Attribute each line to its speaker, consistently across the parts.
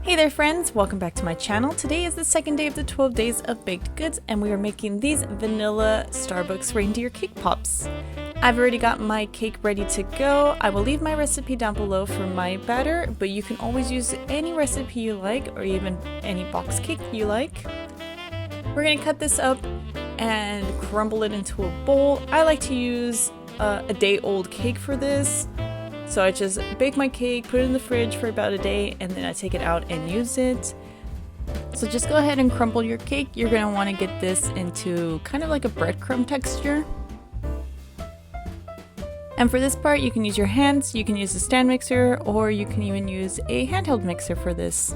Speaker 1: Hey there friends, welcome back to my channel. Today is the second day of the 12 days of baked goods and we are making these vanilla Starbucks reindeer cake pops. I've already got my cake ready to go. I will leave my recipe down below for my batter, but you can always use any recipe you like or even any box cake you like. We're going to cut this up and crumble it into a bowl. I like to use a day-old cake for this. So I just bake my cake, put it in the fridge for about a day, and then I take it out and use it. So just go ahead and crumble your cake. You're going to want to get this into kind of like a breadcrumb texture. And for this part, you can use your hands, you can use a stand mixer, or you can even use a handheld mixer for this.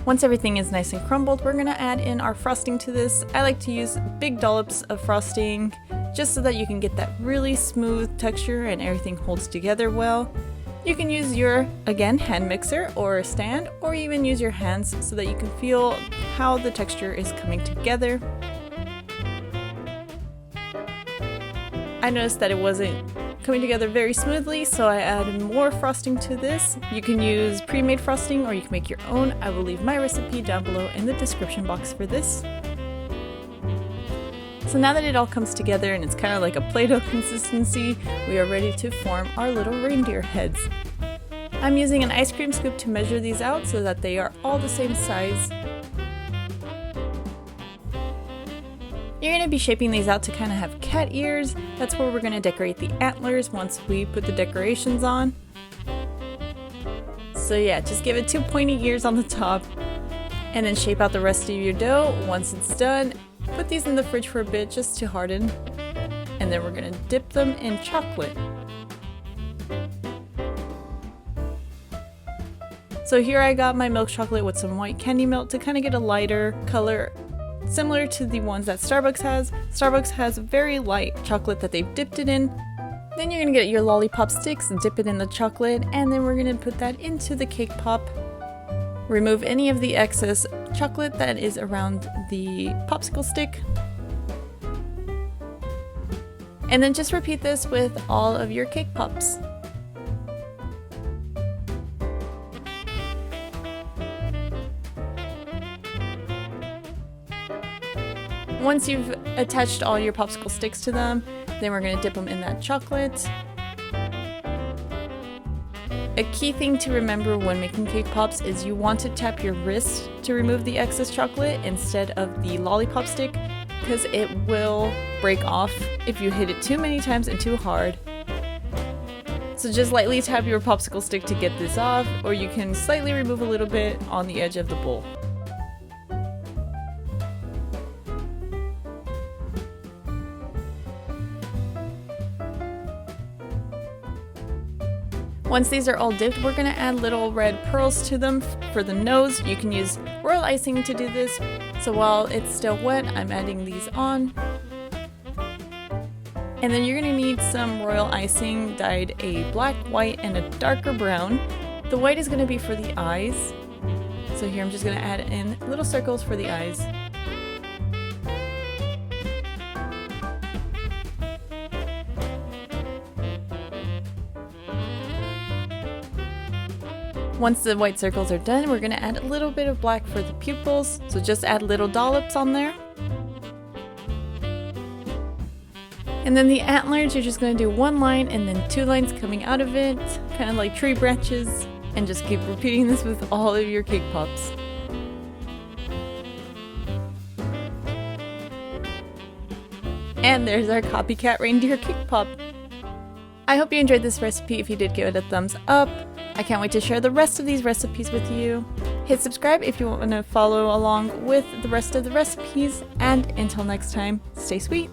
Speaker 1: Once everything is nice and crumbled, we're going to add in our frosting to this. I like to use big dollops of frosting just so that you can get that really smooth texture and everything holds together well. You can use your, again, hand mixer or a stand, or even use your hands so that you can feel how the texture is coming together. I noticed that it wasn't coming together very smoothly, so I added more frosting to this. You can use pre-made frosting or you can make your own. I will leave my recipe down below in the description box for this. So now that it all comes together and it's kind of like a Play-Doh consistency, we are ready to form our little reindeer heads. I'm using an ice cream scoop to measure these out so that they are all the same size. You're going to be shaping these out to kind of have cat ears. That's where we're going to decorate the antlers once we put the decorations on. So yeah, just give it 2 pointy ears on the top and then shape out the rest of your dough. Once it's done, put these in the fridge for a bit just to harden. And then we're going to dip them in chocolate. So here I got my milk chocolate with some white candy melt to kind of get a lighter color, similar to the ones that Starbucks has. Starbucks has very light chocolate that they've dipped it in. Then you're going to get your Lollipop Sticks, dip it in the chocolate, and then we're going to put that into the cake pop. Remove any of the excess chocolate that is around the popsicle stick. And then just repeat this with all of your cake pops. Once you've attached all your popsicle sticks to them, then we're going to dip them in that chocolate. A key thing to remember when making cake pops is you want to tap your wrist to remove the excess chocolate instead of the lollipop stick, because it will break off if you hit it too many times and too hard. So just lightly tap your popsicle stick to get this off, or you can slightly remove a little bit on the edge of the bowl. Once these are all dipped, we're going to add little red pearls to them for the nose. You can use royal icing to do this. So while it's still wet, I'm adding these on. And then you're going to need some royal icing dyed a black, white, and a darker brown. The white is going to be for the eyes. So here I'm just going to add in little circles for the eyes. Once the white circles are done, we're going to add a little bit of black for the pupils, so just add little dollops on there. And then the antlers, you're just going to do one line and then 2 lines coming out of it, kind of like tree branches, and just keep repeating this with all of your cake pops. And there's our CopyCat reindeer cake pop. I hope you enjoyed this recipe. If you did, give it a thumbs up. I can't wait to share the rest of these recipes with you. Hit subscribe if you want to follow along with the rest of the recipes, and until next time, stay sweet!